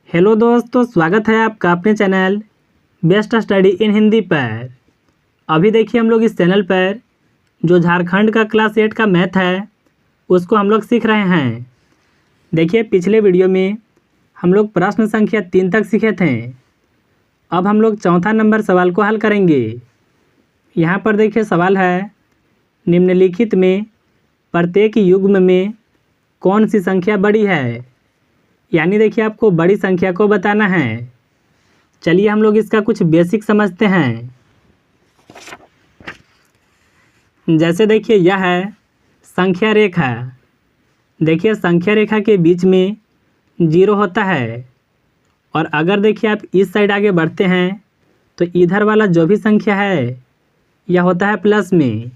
Hello दोस्तों, स्वागत है आपका अपने channel best study in Hindi पर। अभी देखिए हम लोग इस चैनल पर जो झारखंड का क्लास 8 का मैथ है उसको हम लोग सीख रहे हैं। देखिए पिछले वीडियो में हम लोग प्रश्न संख्या 3 तक सीखे थे। अब हम लोग चौथा नंबर सवाल को हल करेंगे। यहाँ पर देखिए सवाल है, निम्नलिखित में प्रत्येक युग्म में कौन सी संख्या बड़ी है। यानी देखिए आपको बड़ी संख्या को बताना है। चलिए हम लोग इसका कुछ बेसिक समझते हैं। जैसे देखिए यह है संख्या रेखा। देखिए संख्या रेखा के बीच में 0 होता है, और अगर देखिए आप इस साइड आगे बढ़ते हैं तो इधर वाला जो भी संख्या है यह होता है प्लस में।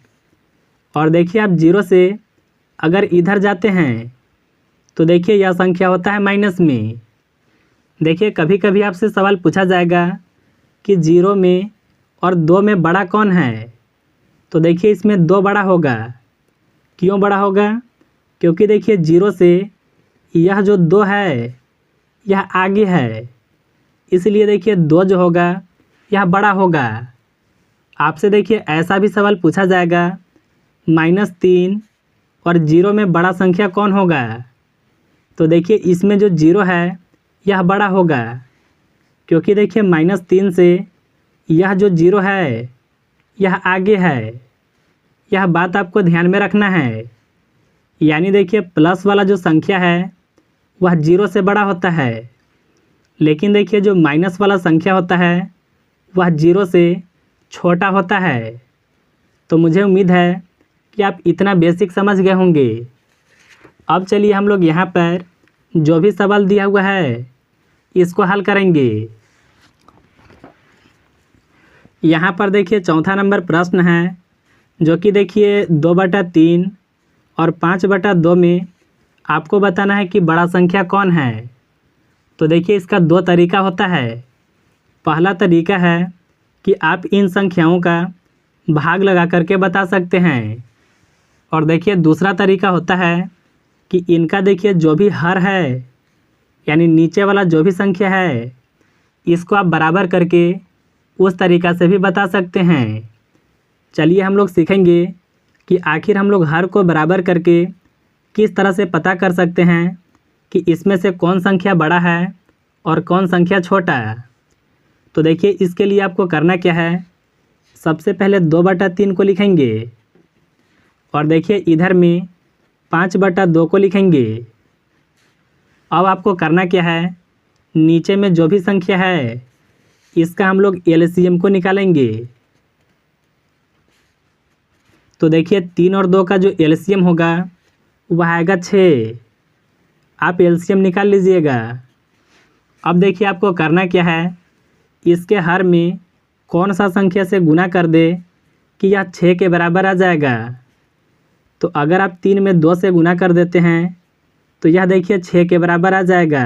और देखिए आप 0 से अगर इधर जाते हैं तो देखिए यह संख्या होता है माइनस में। देखिए कभी कभी आपसे सवाल पूछा जाएगा कि 0 में और 2 में बड़ा कौन है। तो देखिए इसमें 2 बड़ा होगा। क्यों बड़ा होगा? क्योंकि देखिए 0 से यह जो 2 है यह आगे है, इसलिए देखिए 2 जो होगा यह बड़ा होगा। आपसे देखिए ऐसा भी सवाल पूछा जाएगा, -3 और 0 में बड़ा संख्या कौन होगा। तो देखिए इसमें जो 0 है यह बड़ा होगा, क्योंकि देखिए -3 से यह जो 0 है यह आगे है। यह बात आपको ध्यान में रखना है। यानी देखिए प्लस वाला जो संख्या है वह 0 से बड़ा होता है, लेकिन देखिए जो माइनस वाला संख्या होता है वह 0 से छोटा होता है। तो मुझे उम्मीद है कि आप इतना बेसिक समझ गए होंगे। अब चलिए हम लोग यहाँ पर जो भी सवाल दिया हुआ है इसको हल करेंगे। यहाँ पर देखिए चौथा नंबर प्रश्न है, जो कि देखिए 2/3 और 5/2 में आपको बताना है कि बड़ा संख्या कौन है। तो देखिए इसका 2 तरीका होता है। पहला तरीका है कि आप इन संख्याओं का भाग लगा करके बता सकते हैं, और देखिए दूसरा तरीका होता है कि इनका देखिए जो भी हर है, यानी नीचे वाला जो भी संख्या है, इसको आप बराबर करके उस तरीक़ा से भी बता सकते हैं। चलिए हम लोग सीखेंगे कि आखिर हम लोग हर को बराबर करके किस तरह से पता कर सकते हैं कि इसमें से कौन संख्या बड़ा है और कौन संख्या छोटा है। तो देखिए इसके लिए आपको करना क्या है, सबसे पहले 2/3 को लिखेंगे, और देखिए इधर में 5/2 को लिखेंगे। अब आपको करना क्या है, नीचे में जो भी संख्या है इसका हम लोग एलसीएम को निकालेंगे। तो देखिए 3 और 2 का जो एलसीएम होगा वह आएगा 6। आप एलसीएम निकाल लीजिएगा। अब देखिए आपको करना क्या है, इसके हर में कौन सा संख्या से गुना कर दे कि यह 6 के बराबर आ जाएगा। तो अगर आप 3 में 2 से गुना कर देते हैं तो यह देखिए 6 के बराबर आ जाएगा।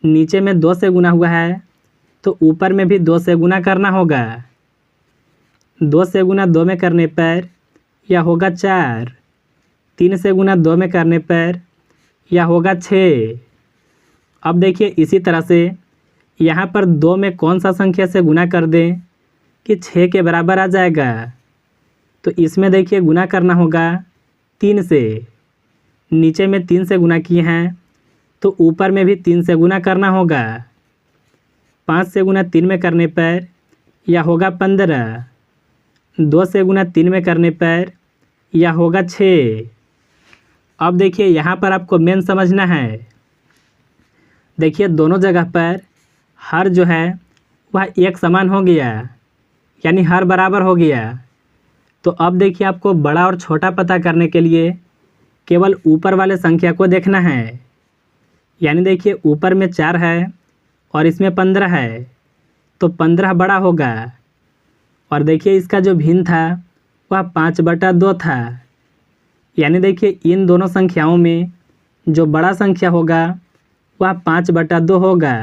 नीचे में 2 से गुना हुआ है तो ऊपर में भी 2 से गुना करना होगा। 2 से गुना 2 में करने पर यह होगा 4। 3 से गुना 2 में करने पर यह होगा 6। अब देखिए इसी तरह से यहाँ पर 2 में कौन सा संख्या से गुना कर दें कि 6 के बराबर आ जाएगा। तो इसमें देखिए गुना करना होगा 3 से। नीचे में 3 से गुना किए हैं तो ऊपर में भी 3 से गुना करना होगा। 5 से गुना 3 में करने पर यह होगा 15। 2 से गुना 3 में करने पर यह होगा 6। अब देखिए यहाँ पर आपको मेन समझना है। देखिए दोनों जगह पर हर जो है वह एक समान हो गया, यानी हर बराबर हो गया। तो अब देखिए आपको बड़ा और छोटा पता करने के लिए केवल ऊपर वाले संख्या को देखना है। यानी देखिए ऊपर में 4 है और इसमें 15 है, तो 15 बड़ा होगा। और देखिए इसका जो भिन्न था वह 5/2 था। यानी देखिए इन दोनों संख्याओं में जो बड़ा संख्या होगा वह 5/2 होगा।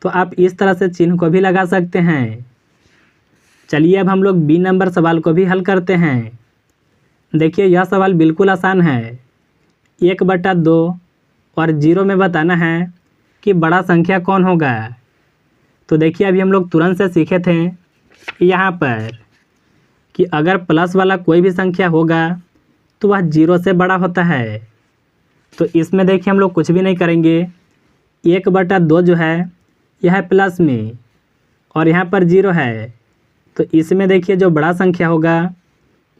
तो आप इस तरह से चिन्ह को भी लगा सकते हैं। चलिए अब हम लोग बी नंबर सवाल को भी हल करते हैं। देखिए यह सवाल बिल्कुल आसान है। 1/2 और 0 में बताना है कि बड़ा संख्या कौन होगा। तो देखिए अभी हम लोग तुरंत से सीखे थे यहाँ पर कि अगर प्लस वाला कोई भी संख्या होगा तो वह 0 से बड़ा होता है। तो इसमें देखिए हम लोग कुछ भी नहीं करेंगे, 1/2 जो है यह है प्लस में और यहाँ पर 0 है, तो इसमें देखिए जो बड़ा संख्या होगा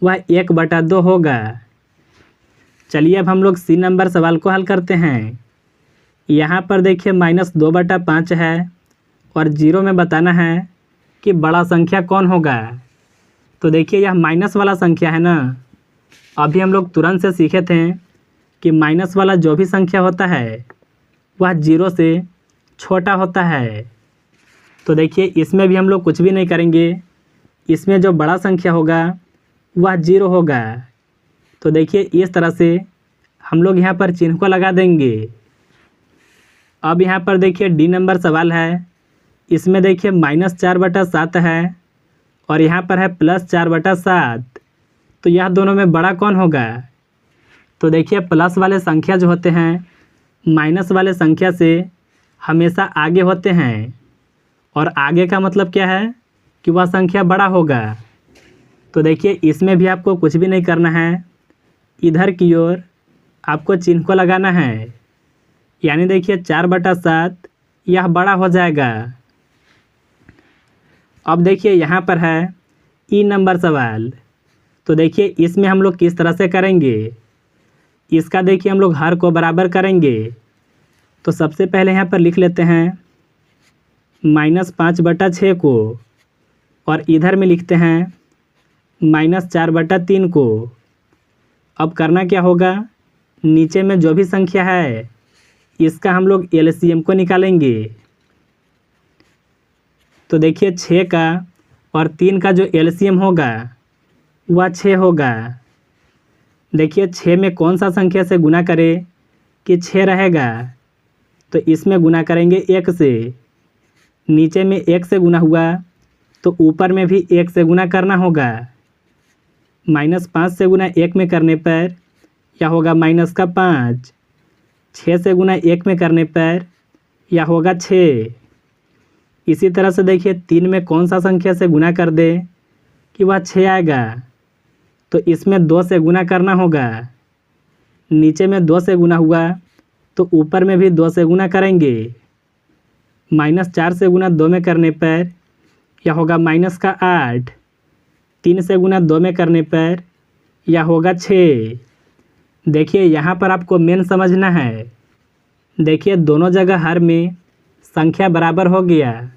वह 1/2 होगा। चलिए अब हम लोग सी नंबर सवाल को हल करते हैं। यहाँ पर देखिए -2/5 है और 0 में बताना है कि बड़ा संख्या कौन होगा। तो देखिए यह माइनस वाला संख्या है ना, अभी हम लोग तुरंत से सीखे थे कि माइनस वाला जो भी संख्या होता है वह 0 से छोटा होता है। तो देखिए इसमें भी हम लोग कुछ भी नहीं करेंगे, इसमें जो बड़ा संख्या होगा वह 0 होगा। तो देखिए इस तरह से हम लोग यहाँ पर चिन्ह को लगा देंगे। अब यहाँ पर देखिए डी नंबर सवाल है, इसमें देखिए -4/7 है और यहाँ पर है +4/7, तो यह दोनों में बड़ा कौन होगा। तो देखिए प्लस वाले संख्या जो होते हैं माइनस वाले संख्या से हमेशा आगे होते हैं और आगे का मतलब क्या है कि वह संख्या बड़ा होगा। तो देखिए इसमें भी आपको कुछ भी नहीं करना है, इधर की ओर आपको चिन्ह को लगाना है, यानी देखिए 4/7 यह बड़ा हो जाएगा। अब देखिए यहाँ पर है ई नंबर सवाल, तो देखिए इसमें हम लोग किस तरह से करेंगे। इसका देखिए हम लोग हर को बराबर करेंगे। तो सबसे पहले यहाँ पर लिख लेते हैं -5/6 को और इधर में लिखते हैं -4/3 को। अब करना क्या होगा, नीचे में जो भी संख्या है इसका हम लोग एलसीएम को निकालेंगे। तो देखिए 6 का और 3 का जो एलसीएम होगा वह 6 होगा। देखिए 6 में कौन सा संख्या से गुना करें कि 6 रहेगा, तो इसमें गुना करेंगे 1 से। नीचे में 1 से गुना हुआ तो ऊपर में भी 1 से गुना करना होगा। -5 से गुना 1 में करने पर यह होगा -5। 6 से गुना 1 में करने पर यह होगा 6। इसी तरह से देखिए 3 में कौन सा संख्या से गुना कर दे कि वह 6 आएगा, तो इसमें 2 से गुना करना होगा। नीचे में 2 से गुना हुआ तो ऊपर में भी 2 से गुना करेंगे। -4 से गुना 2 में करने पर यह होगा -8। 3 से गुना 2 में करने पर यह होगा 6। देखिए यहाँ पर आपको मेन समझना है, देखिए दोनों जगह हर में संख्या बराबर हो गया,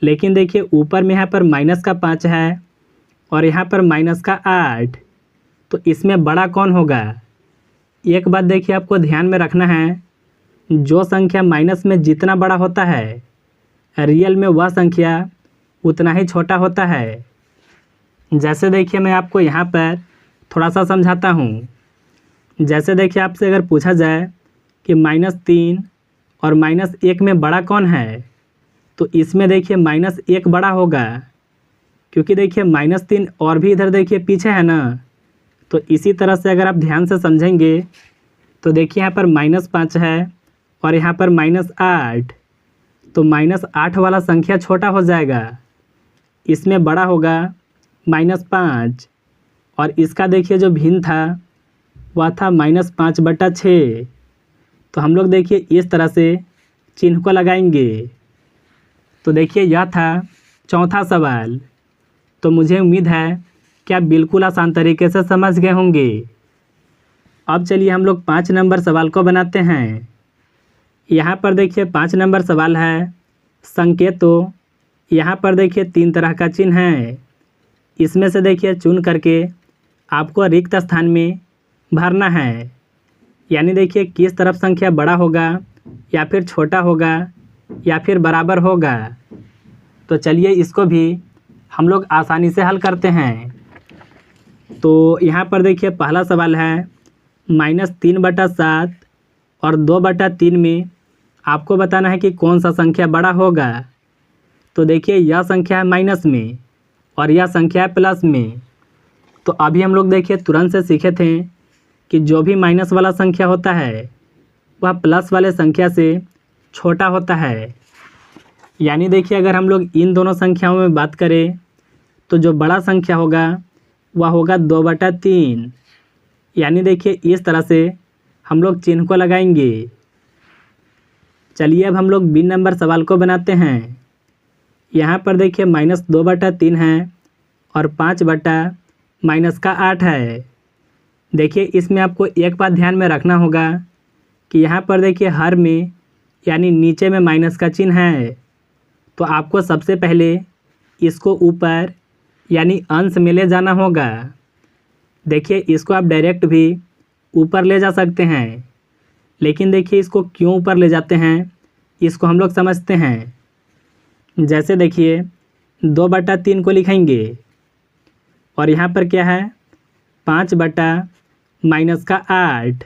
लेकिन देखिए ऊपर में यहाँ पर -5 है और यहाँ पर -8, तो इसमें बड़ा कौन होगा। एक बात देखिए आपको ध्यान में रखना है, जो संख्या माइनस में जितना बड़ा होता है रियल में वह संख्या उतना ही छोटा होता है। जैसे देखिए मैं आपको यहाँ पर थोड़ा सा समझाता हूँ। जैसे देखिए आपसे अगर पूछा जाए कि -3 और -1 में बड़ा कौन है, तो इसमें देखिए -1 बड़ा होगा, क्योंकि देखिए -3 और भी इधर देखिए पीछे है ना। तो इसी तरह से अगर आप ध्यान से समझेंगे तो देखिए यहाँ पर -5 है और यहाँ पर -8, तो -8 वाला संख्या छोटा हो जाएगा, इसमें बड़ा होगा -5। और इसका देखिए जो भिन्न था वह था -5/6। तो हम लोग देखिए इस तरह से चिन्ह को लगाएंगे। तो देखिए यह था चौथा सवाल। तो मुझे उम्मीद है कि आप बिल्कुल आसान तरीके से समझ गए होंगे। अब चलिए हम लोग 5 नंबर सवाल को बनाते हैं। यहाँ पर देखिए 5 नंबर सवाल है संकेतों। यहाँ पर देखिए 3 तरह का चिन्ह है, इसमें से देखिए चुन करके आपको रिक्त स्थान में भरना है, यानी देखिए किस तरफ संख्या बड़ा होगा या फिर छोटा होगा या फिर बराबर होगा। तो चलिए इसको भी हम लोग आसानी से हल करते हैं। तो यहाँ पर देखिए पहला सवाल है -3/7 और 2/3 में आपको बताना है कि कौन सा संख्या बड़ा होगा। तो देखिए यह संख्या है माइनस में और यह संख्या है प्लस में। तो अभी हम लोग देखिए तुरंत से सीखे थे कि जो भी माइनस वाला संख्या होता है वह प्लस वाले संख्या से छोटा होता है। यानी देखिए अगर हम लोग इन दोनों संख्याओं में बात करें तो जो बड़ा संख्या होगा वह होगा 2/3। यानी देखिए इस तरह से हम लोग चिन्ह को लगाएंगे। चलिए अब हम लोग बिन नंबर सवाल को बनाते हैं। यहाँ पर देखिए -2/3 है और 5/-8 है। देखिए इसमें आपको एक बात ध्यान में रखना होगा कि यहाँ पर देखिए हर में यानी नीचे में माइनस का चिन्ह है, तो आपको सबसे पहले इसको ऊपर यानी अंश में ले जाना होगा। देखिए इसको आप डायरेक्ट भी ऊपर ले जा सकते हैं, लेकिन देखिए इसको क्यों ऊपर ले जाते हैं इसको हम लोग समझते हैं। जैसे देखिए 2/3 को लिखेंगे और यहाँ पर क्या है 5/-8।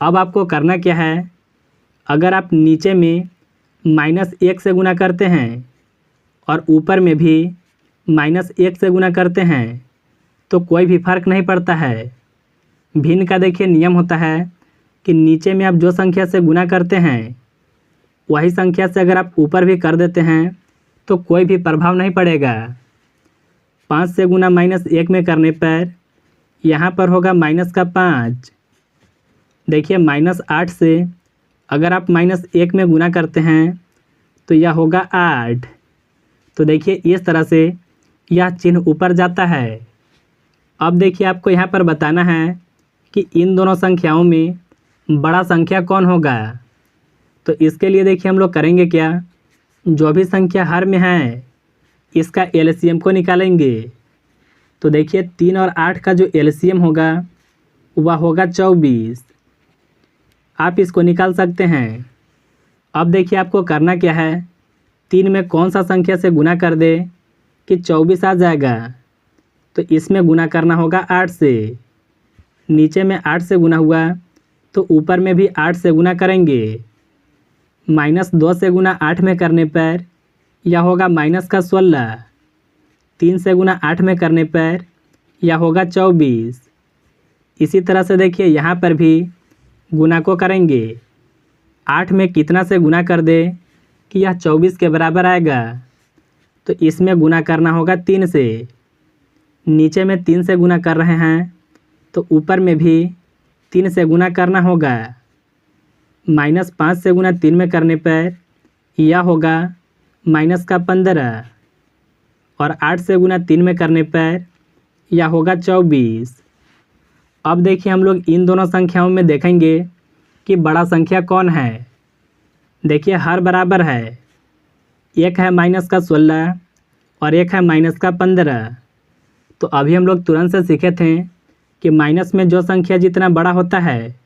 अब आपको करना क्या है, अगर आप नीचे में -1 से गुना करते हैं और ऊपर में भी -1 से गुना करते हैं तो कोई भी फर्क नहीं पड़ता है। भिन्न का देखिए नियम होता है कि नीचे में आप जो संख्या से गुना करते हैं वही संख्या से अगर आप ऊपर भी कर देते हैं तो कोई भी प्रभाव नहीं पड़ेगा। 5 से गुना -1 में करने पर यहाँ पर होगा -5। देखिए -8 से अगर आप -1 में गुना करते हैं तो यह होगा 8। तो देखिए इस तरह से यह चिन्ह ऊपर जाता है। अब देखिए आपको यहाँ पर बताना है कि इन दोनों संख्याओं में बड़ा संख्या कौन होगा। तो इसके लिए देखिए हम लोग करेंगे क्या, जो भी संख्या हर में है इसका एलसीएम को निकालेंगे। तो देखिए 3 और 8 का जो एलसीएम होगा वह होगा 24। आप इसको निकाल सकते हैं। अब देखिए आपको करना क्या है, 3 में कौन सा संख्या से गुना कर दे कि 24 आ जाएगा। तो इसमें गुना करना होगा 8 से। नीचे में 8 से गुना हुआ तो ऊपर में भी 8 से गुना करेंगे। -2 से गुना 8 में करने पर यह होगा -16। 3 से गुना 8 में करने पर यह होगा 24। इसी तरह से देखिए यहाँ पर भी गुना को करेंगे। 8 में कितना से गुना कर दे कि यह 24 के बराबर आएगा। तो इसमें गुना करना होगा 3 से। नीचे में 3 से गुना कर रहे हैं तो ऊपर में भी 3 से गुना करना होगा। -5 से गुना 3 में करने पर यह होगा -15 और 8 से गुना 3 में करने पर यह होगा 24। अब देखिए हम लोग इन दोनों संख्याओं में देखेंगे कि बड़ा संख्या कौन है। देखिए हर बराबर है, एक है -16 और एक है -15। तो अभी हम लोग तुरंत से सीखे थे कि माइनस में जो संख्या जितना बड़ा होता है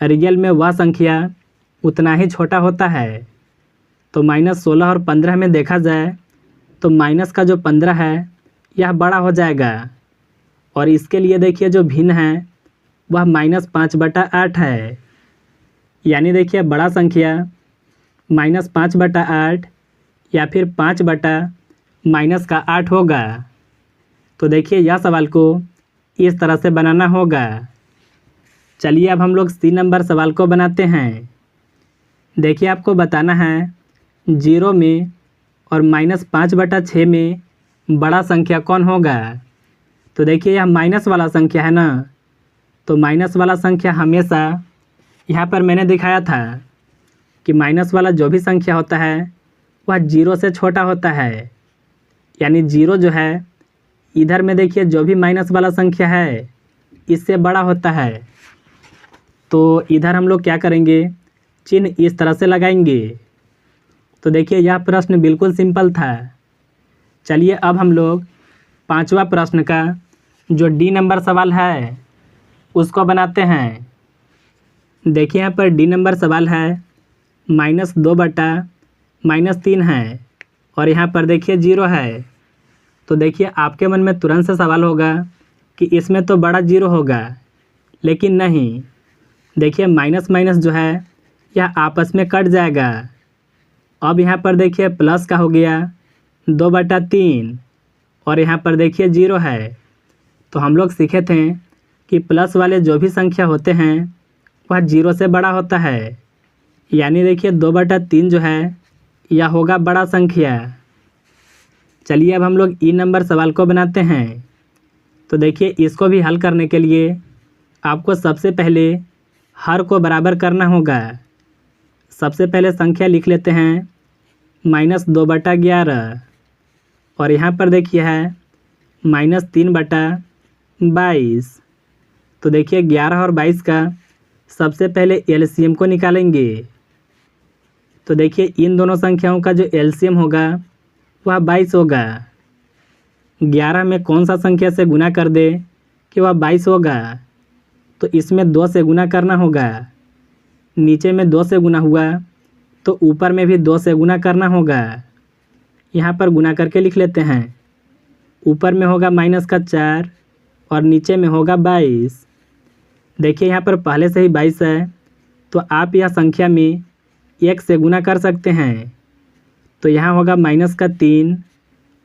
रियल में वह संख्या उतना ही छोटा होता है। तो -16 और 15 में देखा जाए तो माइनस का जो 15 है यह बड़ा हो जाएगा और इसके लिए देखिए जो भिन्न है वह -5/8 है। यानी देखिए बड़ा संख्या -5/8 या फिर 5/-8 होगा। तो देखिए यह सवाल को इस तरह से बनाना होगा। चलिए अब हम लोग 3 नंबर सवाल को बनाते हैं। देखिए आपको बताना है 0 में और -5/6 में बड़ा संख्या कौन होगा। तो देखिए यह माइनस वाला संख्या है ना, तो माइनस वाला संख्या हमेशा यहाँ पर मैंने दिखाया था कि माइनस वाला जो भी संख्या होता है वह 0 से छोटा होता है। यानी 0 जो है इधर में देखिए जो भी माइनस वाला संख्या है इससे बड़ा होता है। तो इधर हम लोग क्या करेंगे, चिन्ह इस तरह से लगाएंगे। तो देखिए यह प्रश्न बिल्कुल सिंपल था। चलिए अब हम लोग 5वां प्रश्न का जो डी नंबर सवाल है उसको बनाते हैं। देखिए यहाँ पर डी नंबर सवाल है -2/-3 है और यहाँ पर देखिए 0 है। तो देखिए आपके मन में तुरंत से सवाल होगा कि इसमें तो बड़ा 0 होगा, लेकिन नहीं। देखिए माइनस माइनस जो है यह आपस में कट जाएगा। अब यहाँ पर देखिए प्लस का हो गया 2/3 और यहाँ पर देखिए 0 है। तो हम लोग सीखे थे कि प्लस वाले जो भी संख्या होते हैं वह 0 से बड़ा होता है। यानी देखिए 2/3 जो है यह होगा बड़ा संख्या। चलिए अब हम लोग ई नंबर सवाल को बनाते हैं। तो देखिए इसको भी हल करने के लिए आपको सबसे पहले हर को बराबर करना होगा। सबसे पहले संख्या लिख लेते हैं -2/11 और यहाँ पर देखिए है -3/22। तो देखिए 11 और 22 का सबसे पहले एलसीएम को निकालेंगे। तो देखिए इन दोनों संख्याओं का जो एलसीएम होगा वह 22 होगा। 11 में कौन सा संख्या से गुना कर दे कि वह 22 होगा, तो इसमें 2 से गुना करना होगा। नीचे में 2 से गुना हुआ तो ऊपर में भी 2 से गुना करना होगा। यहाँ पर गुना करके लिख लेते हैं। ऊपर में होगा -4 और नीचे में होगा 22। देखिए यहाँ पर पहले से ही 22 है तो आप यह संख्या में 1 से गुना कर सकते हैं। तो यहाँ होगा -3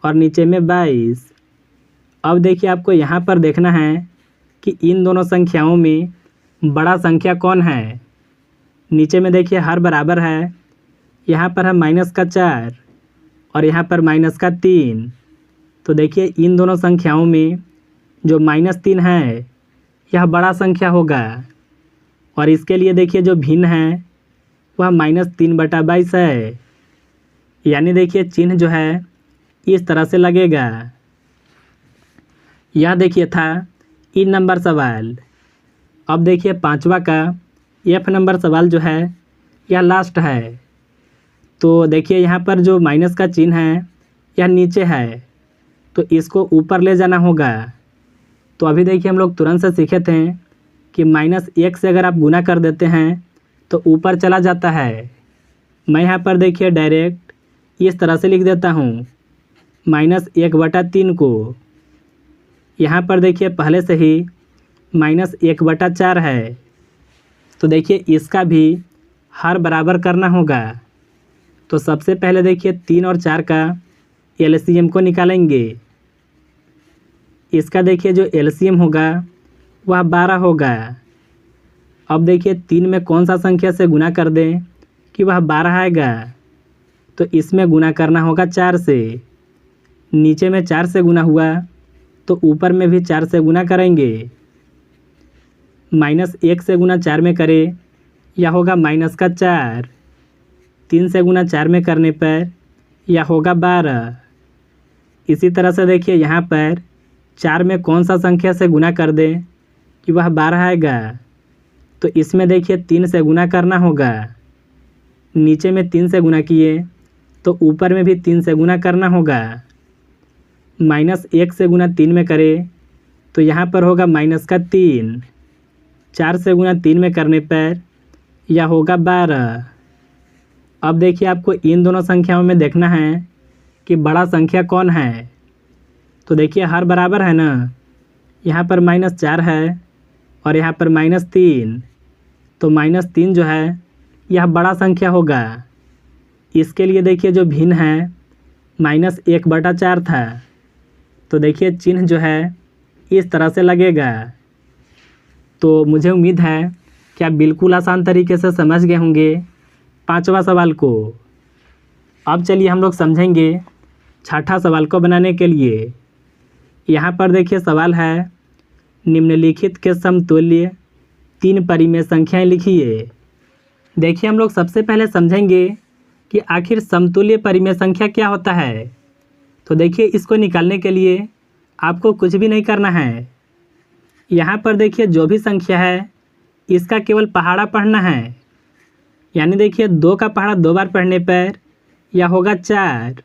और नीचे में 22। अब देखिए आपको यहाँ पर देखना है कि इन दोनों संख्याओं में बड़ा संख्या कौन है। नीचे में देखिए हर बराबर है, यहाँ पर है -4 और यहाँ पर -3। तो देखिए इन दोनों संख्याओं में जो -3 है यह बड़ा संख्या होगा और इसके लिए देखिए जो भिन्न है वह -3/22 है। यानी देखिए चिन्ह जो है इस तरह से लगेगा। यह देखिए था इन नंबर सवाल। अब देखिए 5वां का एफ नंबर सवाल जो है यह लास्ट है। तो देखिए यहाँ पर जो माइनस का चिन्ह है यह नीचे है, तो इसको ऊपर ले जाना होगा। तो अभी देखिए हम लोग तुरंत से सीखे थे कि -1 से अगर आप गुना कर देते हैं तो ऊपर चला जाता है। मैं यहाँ पर देखिए डायरेक्ट इस तरह से लिख देता हूँ -1/3 को। यहाँ पर देखिए पहले से ही -1/4 है, तो देखिए इसका भी हर बराबर करना होगा। तो सबसे पहले देखिए 3 और 4 का एलसीएम को निकालेंगे। इसका देखिए जो एलसीएम होगा वह 12 होगा। अब देखिए 3 में कौन सा संख्या से गुना कर दें कि वह 12 आएगा, तो इसमें गुना करना होगा 4 से। नीचे में 4 से गुना हुआ तो ऊपर में भी 4 से गुना करेंगे। -1 से गुना 4 में करें यह होगा -4। 3 से गुना 4 में करने पर यह होगा 12। इसी तरह से देखिए यहाँ पर 4 में कौन सा संख्या से गुना कर दें कि वह 12 आएगा, तो इसमें देखिए 3 से गुना करना होगा। नीचे में 3 से गुना किए तो ऊपर में भी 3 से गुना करना होगा। -1 से गुना 3 में करें तो यहाँ पर होगा -3। 4 से गुना 3 में करने पर यह होगा 12। अब देखिए आपको इन दोनों संख्याओं में देखना है कि बड़ा संख्या कौन है। तो देखिए हर बराबर है ना, यहाँ पर -4 है और यहाँ पर -3, तो -3 जो है यह बड़ा संख्या होगा। इसके लिए देखिए जो भिन्न है -1/4 था, तो देखिए चिन्ह जो है इस तरह से लगेगा। तो मुझे उम्मीद है कि आप बिल्कुल आसान तरीके से समझ गए होंगे 5वां सवाल को। अब चलिए हम लोग समझेंगे 6ठा सवाल को बनाने के लिए। यहाँ पर देखिए सवाल है निम्नलिखित के समतुल्य 3 परिमेय संख्याएं लिखिए। देखिए हम लोग सबसे पहले समझेंगे कि आखिर समतुल्य परिमेय संख्या क्या होता है। तो देखिए इसको निकालने के लिए आपको कुछ भी नहीं करना है। यहाँ पर देखिए जो भी संख्या है इसका केवल पहाड़ा पढ़ना है। यानी देखिए 2 का पहाड़ा 2 बार पढ़ने पर यह होगा 4,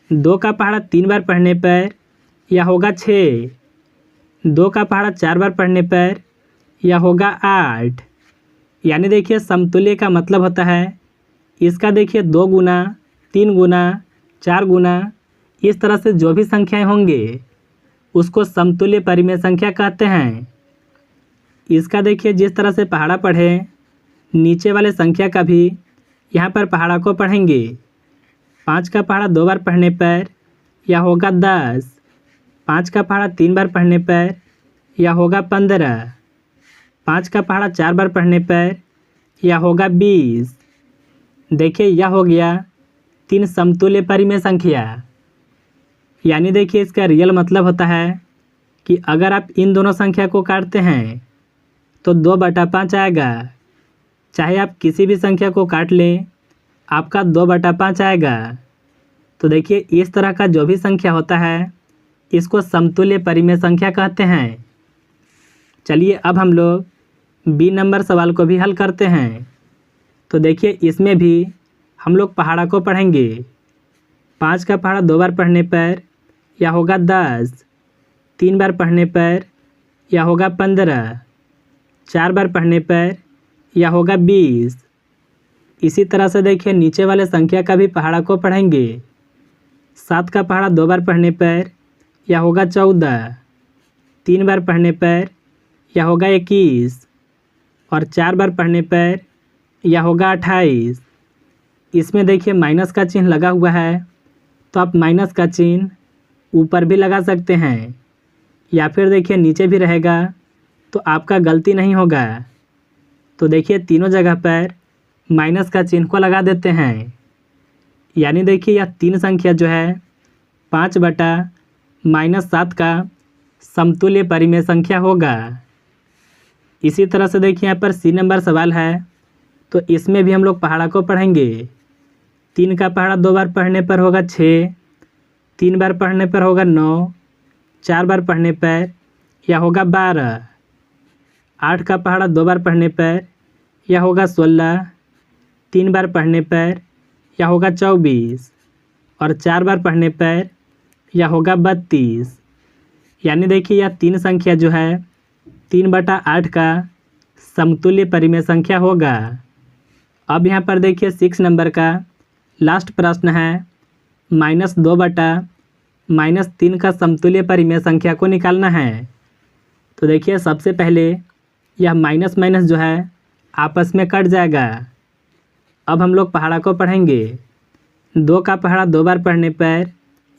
2 का पहाड़ा 3 बार पढ़ने पर यह होगा 6, 2 का पहाड़ा 4 बार पढ़ने पर यह होगा 8। यानी देखिए समतुल्य का मतलब होता है इसका देखिए 2 गुना, 3 गुना, 4 गुना, इस तरह से जो भी संख्याएं होंगे उसको समतुल्य परिमेय संख्या कहते हैं। इसका देखिए जिस तरह से पहाड़ा पढ़े, नीचे वाले संख्या का भी यहाँ पर पहाड़ा को पढ़ेंगे। 5 का पहाड़ा 2 बार पढ़ने पर यह होगा 10, 5 का पहाड़ा 3 बार पढ़ने पर यह होगा 15, 5 का पहाड़ा 4 बार पढ़ने पर यह होगा 20, देखिए यह हो गया 3 समतुल्य परिमेय संख्या। यानी देखिए इसका रियल मतलब होता है कि अगर आप इन दोनों संख्या को काटते हैं तो 2/5 आएगा। चाहे आप किसी भी संख्या को काट लें, आपका 2/5 आएगा। तो देखिए इस तरह का जो भी संख्या होता है इसको समतुल्य परिमेय संख्या कहते हैं। चलिए अब हम लोग बी नंबर सवाल को भी हल करते हैं। तो देखिए इसमें भी हम लोग पहाड़ा को पढ़ेंगे। 5 का पहाड़ा 2 बार पढ़ने पर यह होगा 10, 3 बार पढ़ने पर यह होगा 15, 4 बार पढ़ने पर यह होगा 20। इसी तरह से देखिए नीचे वाले संख्या का भी पहाड़ा को पढ़ेंगे। 7 का पहाड़ा 2 बार पढ़ने पर यह होगा 14, 3 बार पढ़ने पर यह होगा 21 और 4 बार पढ़ने पर यह होगा 28। इसमें देखिए माइनस का चिन्ह लगा हुआ है, तो आप माइनस का चिन्ह ऊपर भी लगा सकते हैं या फिर देखिए नीचे भी रहेगा, तो आपका गलती नहीं होगा। तो देखिए तीनों जगह पर माइनस का चिन्ह को लगा देते हैं। यानी देखिए यह 3 संख्या जो है 5/-7 का समतुल्य परिमेय संख्या होगा। इसी तरह से देखिए यहाँ पर सी नंबर सवाल है, तो इसमें भी हम लोग पहाड़ा को पढ़ेंगे। 3 का पहाड़ा 2 बार पढ़ने पर होगा 6, 3 बार पढ़ने पर होगा 9, 4 बार पढ़ने पर यह होगा 12, 8 का पहाड़ा 2 बार पढ़ने पर यह होगा 16, 3 बार पढ़ने पर यह होगा 24 और 4 बार पढ़ने पर यह होगा 32। यानी देखिए यह 3 संख्या जो है 3/8 का समतुल्य परिमेय संख्या होगा। अब यहाँ पर देखिए 6 नंबर का लास्ट प्रश्न है, -2/-3 का समतुल्य परिमेय संख्या को निकालना है। तो देखिए सबसे पहले यह माइनस माइनस जो है आपस में कट जाएगा। अब हम लोग पहाड़ा को पढ़ेंगे। 2 का पहाड़ा 2 बार पढ़ने पर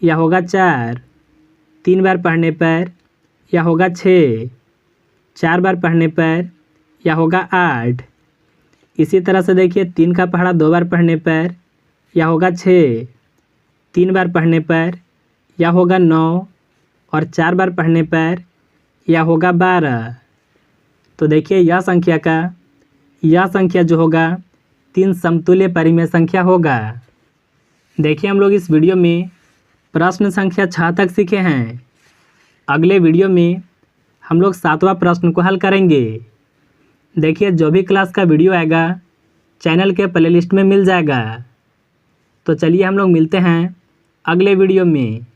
यह होगा 4, 3 बार पढ़ने पर यह होगा 6, 4 बार पढ़ने पर यह होगा 8। इसी तरह से देखिए 3 का पहाड़ा 2 बार पढ़ने पर यह होगा 6, 3 बार पढ़ने पर यह होगा 9 और 4 बार पढ़ने पर यह होगा 12। तो देखिए यह संख्या जो होगा 3 समतुल्य परिमेय संख्या होगा। देखिए हम लोग इस वीडियो में प्रश्न संख्या 6 तक सीखे हैं। अगले वीडियो में हम लोग 7वां प्रश्न को हल करेंगे। देखिए जो भी क्लास का वीडियो आएगा चैनल के प्लेलिस्ट में मिल जाएगा। तो चलिए हम लोग मिलते हैं अगले वीडियो में।